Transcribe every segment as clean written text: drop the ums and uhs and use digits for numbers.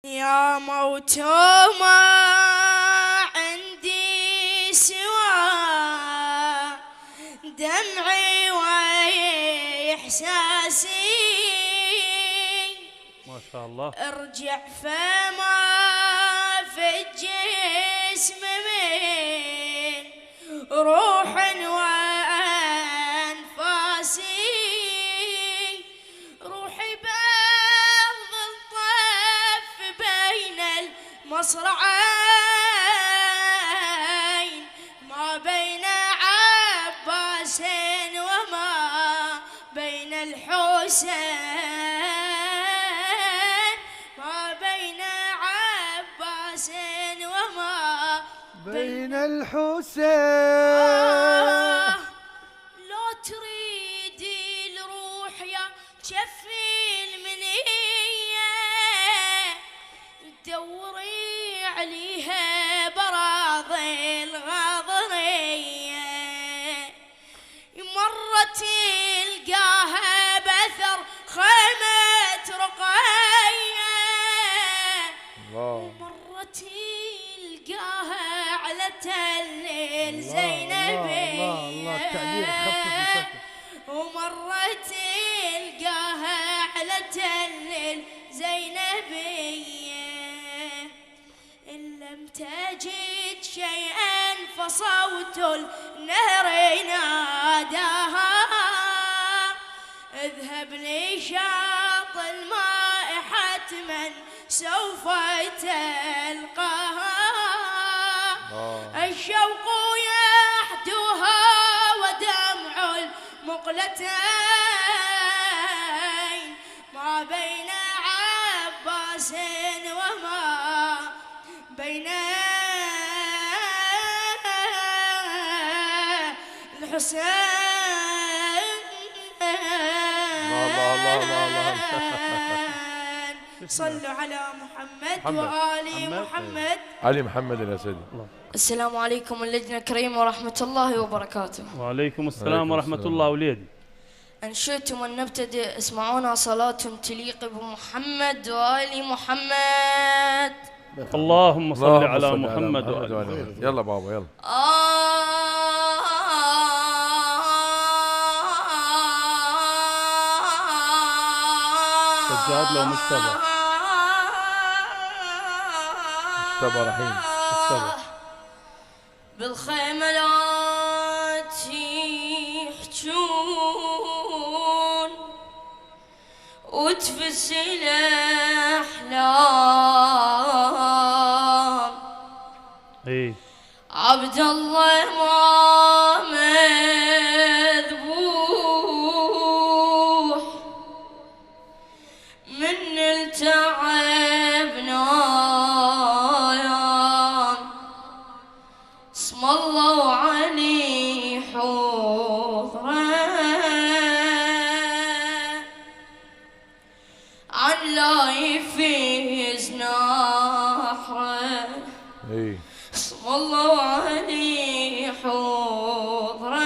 يا موت ما عندي سوى دمعي وإحساسي، ما شاء الله. ارجع فما في الجسم من روح وأنفاسي، روحي بأرض الطف بين المصرعين، ما بين عباس وما بين الحسين، ما بين عباس وما بين الحسين. لو تريدي الروح يا جفي المنية دوري عليها براضي الغاضرية، مرت تلقاها بثر خيمة رقية، ومرت تلقاها على تل الزينبية، الله التعبير خفف وخفف. ومرت تلقاها على تل الزينبية، إن لم تجد شيئا فصوت النهر ناداها، اذهب لشاط الماء حتما سوف تلقاها، الشوق يحدوها ودمع المقلتين، ما بين عباس وما بين الحسين. صلوا على محمد وآل محمد. علي محمد يا سيدي. السلام عليكم اللجنة الكريمة ورحمة الله وبركاته. وعليكم السلام ورحمة الله وليدي. إن شئتم أن نبتدئ اسمعونا صلاة تليق بمحمد وآل محمد. اللهم صل على محمد وآل محمد. محمد. يلا بابا يلا. سجاد لو مجتبى. مجتبى رحيم. مجتبى. بالخيمة لا تحجون وتفز الأحلام، ايه عبد الله ما مذبوح من التعب نايم، اسم الله علي حضره عن لا يفيز نحره، ايه اسم الله علي حضره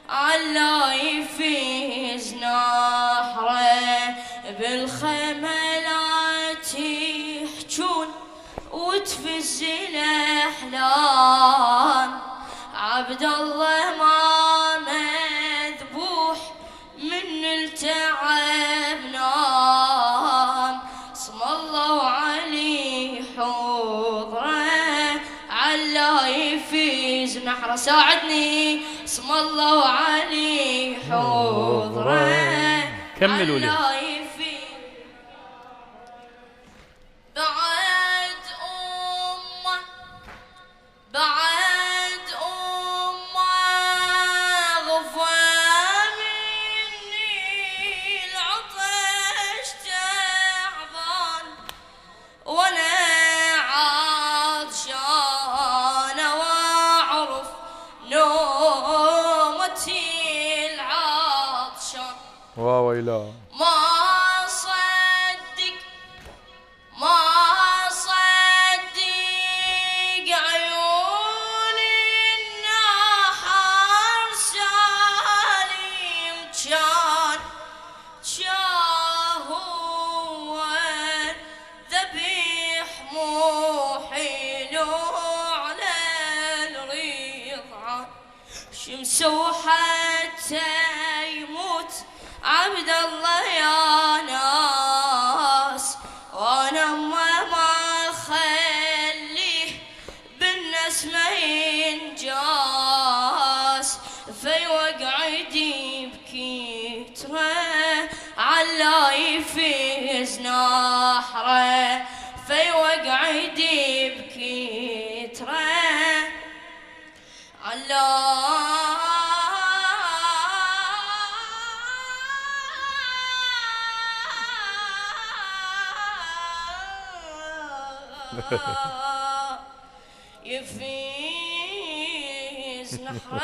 عن لا يفيز نحره، بالخيمة لا تحجون وتفز الأحلام، عبد الله ما مذبوح من التعب نام، اسم الله علي حضره علا يفيز نحره، ساعدني اسم الله علي حضره كملوا لي. علا يفيز. بعد أمه بعد أمه غفى مني العطش تعبان، وانا عطشان واعرف نومتي العطشان، واو إله ما عبد الله يا ناس، وانا ما خليه بالناس ما ينجاس، في وقعدي بكيتره علا يفيز نحره، في وقعدي بكيتره علا يفيز نحره.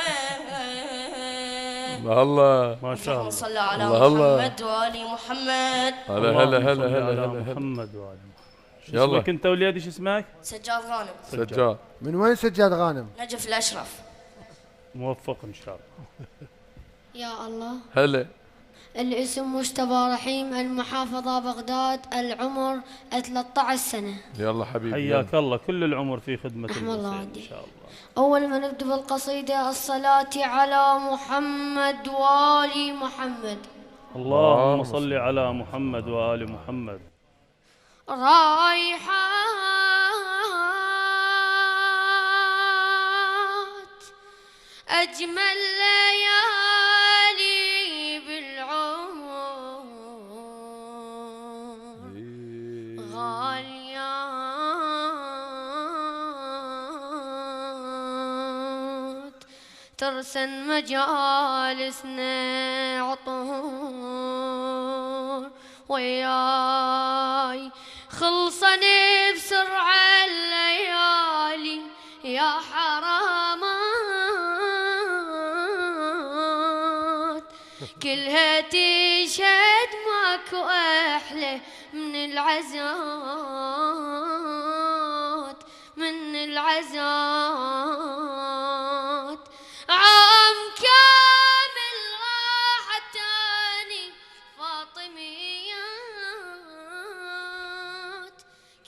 الله ما شاء الله. صلى على الله محمد وآل محمد. هلا اللهم هلا صل هلا على هلا هلا محمد وآل محمد. شو يلا. اسمك انت وليدي، شو اسمك؟ سجاد غانم، سجاد. من وين سجاد غانم؟ نجف الأشرف. موفق ان شاء الله. يا الله. هلا. الاسم مجتبى رحيم، المحافظة بغداد، العمر 13 سنة. يلا حبيبي. حياك الله، كل العمر في خدمة رحم الله الحسين والديك. ان شاء الله. أول ما نبدأ بالقصيدة: الصلاة على محمد وآل محمد. اللهم صل على محمد وآل محمد. رايحات أجمل ليالي بالعمر، غاليات ترسن مجالسنا عطور، وياي خلصن بسرعة الليالي يا حرامات، كلها تشهد ماكو أحلى من العزات، من العزات. عام كامل راحت تاني فاطميات،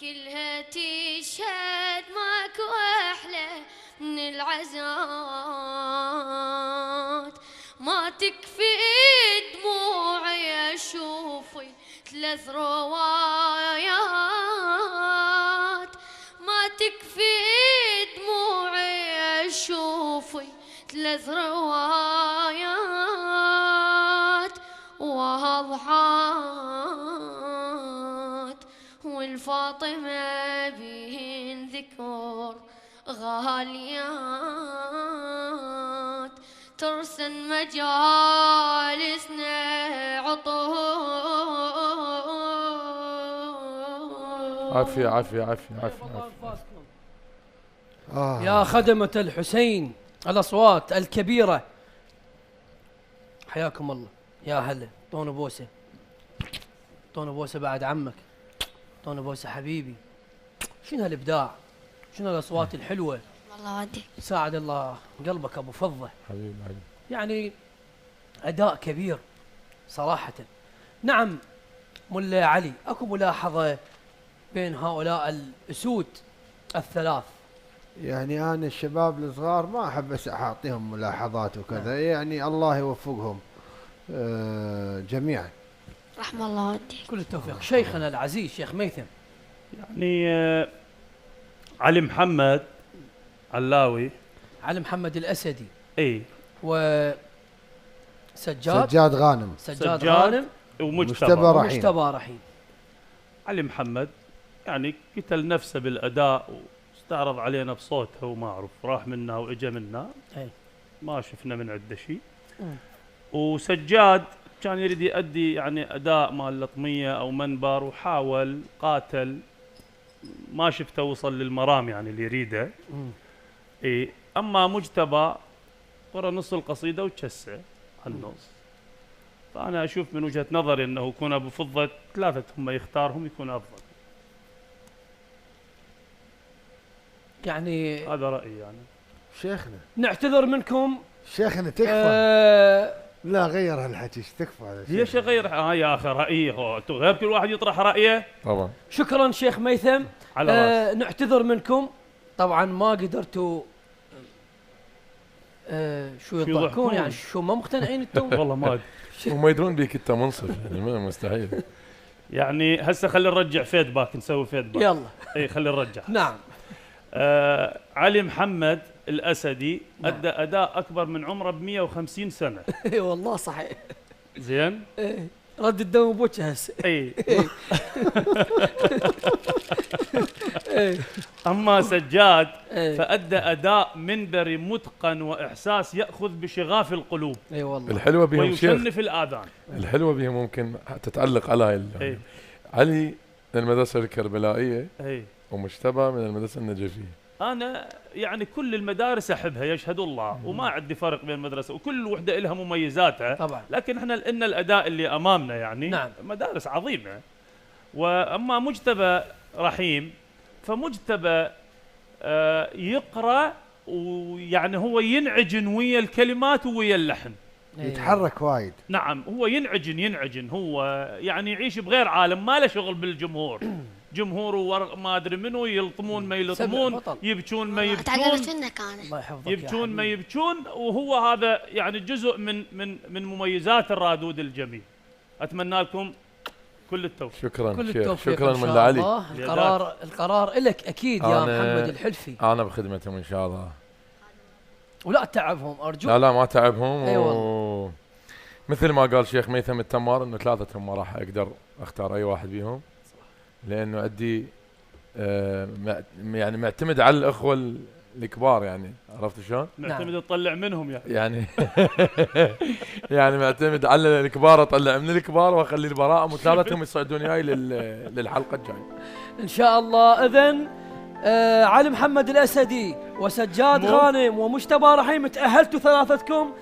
كلها تشهد ماكو أحلى من العزات. ما تكفي دموعي أشوفي 3 روايات، ما تكفي دموعي أشوفي 3 روايات واضحات، والفاطمة بهن ذكر غاليات ترسن مجالسنا عطور. عافية عافية عافية عافية. يا خدمة الحسين، الأصوات الكبيرة، حياكم الله. يا هلا، طون بوسة، طون بوسة بعد عمك، طون بوسة حبيبي. شنو هالإبداع، شنو الأصوات الحلوة. والله ودي ساعد الله قلبك أبو فضة. حبيبي حبيبي. يعني أداء كبير صراحة. نعم ملا علي، أكو ملاحظة بين هؤلاء الأسود الثلاث؟ يعني أنا الشباب الصغار ما أحب بس أعطيهم ملاحظات وكذا، يعني الله يوفقهم جميعا. رحم الله ودي. كل التوفيق. شيخنا العزيز شيخ ميثم، يعني علي محمد علاوي، علي محمد الأسدي، اي، و سجاد غانم، سجاد غانم، ومجتبى رحيم. ومجتبى رحيم. علي محمد يعني قتل نفسه بالأداء واستعرض علينا بصوته وما أعرف راح منا وإجا منا، ما شفنا من عنده شيء. وسجاد كان يريد يؤدي يعني أداء مال لطمية أو منبر، وحاول قاتل، ما شفته وصل للمرام يعني اللي يريده. إيه، أما مجتبى قرأ نص القصيدة وتشسع على النص. فأنا أشوف من وجهة نظري أنه يكون أبو فضة 3 هم يختارهم يكون أفضل. يعني هذا رأيي يعني. شيخنا نعتذر منكم. شيخنا تكفى. لا غير هالحكي، تكفى على شيخ. ليش غير؟ يا أخي رأيي غير، كل واحد يطرح رأيه. طبعا. شكرا شيخ ميثم. على نعتذر منكم، طبعا ما قدرتوا شو يضحكون يعني؟ شو ما مقتنعين انتم؟ والله ما ادري. وما يدرون بيك انت منصف يعني مستحيل. يعني هسه خلي نرجع فيدباك، نسوي فيدباك. يلا. اي خلي نرجع. نعم. علي محمد الأسدي نعم. أدى أداء أكبر من عمره ب 150 سنة. اي والله صحيح. زين؟ ايه رد الدم بوجهه هسه. اي. ايه. أما سجاد إيه. فأدى أداء منبري متقن وإحساس يأخذ بشغاف القلوب. اي والله. الحلوة بهم شيخ، ويشنف الآذان. الحلوة بهم ممكن تتعلق على هاي إيه. علي من المدرسة الكربلائية اي. ومجتبى من المدرسة النجفية. أنا يعني كل المدارس أحبها يشهد الله، وما عندي فرق بين المدرسة، وكل وحدة لها مميزاتها. طبعا. لكن احنا إن الأداء اللي أمامنا يعني نعم. مدارس عظيمة. وأما مجتبى رحيم فمجتبى يقرأ، ويعني هو ينعجن ويا الكلمات ويا اللحن. يتحرك وايد. نعم هو ينعجن، هو يعني يعيش بغير عالم، ما له شغل بالجمهور. جمهور وورق ما ادري منو، يلطمون ما يلطمون، يبكون ما يبكون، تعلمت منك انا. الله يحفظك. يبكون ما يبكون، وهو هذا يعني جزء من مميزات الرادود الجميل. اتمنى لكم كل التوفيق. شكرا كل شيخ، التوفيق شكرا إن شاء من علي. الله. القرار لك اكيد يا محمد الحلفي. انا بخدمتهم ان شاء الله. ولا تعبهم ارجوك. لا ما تعبهم. اي والله. مثل ما قال شيخ ميثم التمار انه ثلاثتهم ما راح اقدر اختار اي واحد بيهم، لانه عندي يعني معتمد على الاخوه الكبار، يعني عرفت شلون؟ معتمد تطلع منهم يعني يعني معتمد على الكبار، اطلع من الكبار واخلي البراءه، وثلاثتهم يصعدون وياي للحلقه الجايه ان شاء الله. اذن علي محمد الاسدي وسجاد غانم ومجتبى رحيم تاهلتوا ثلاثتكم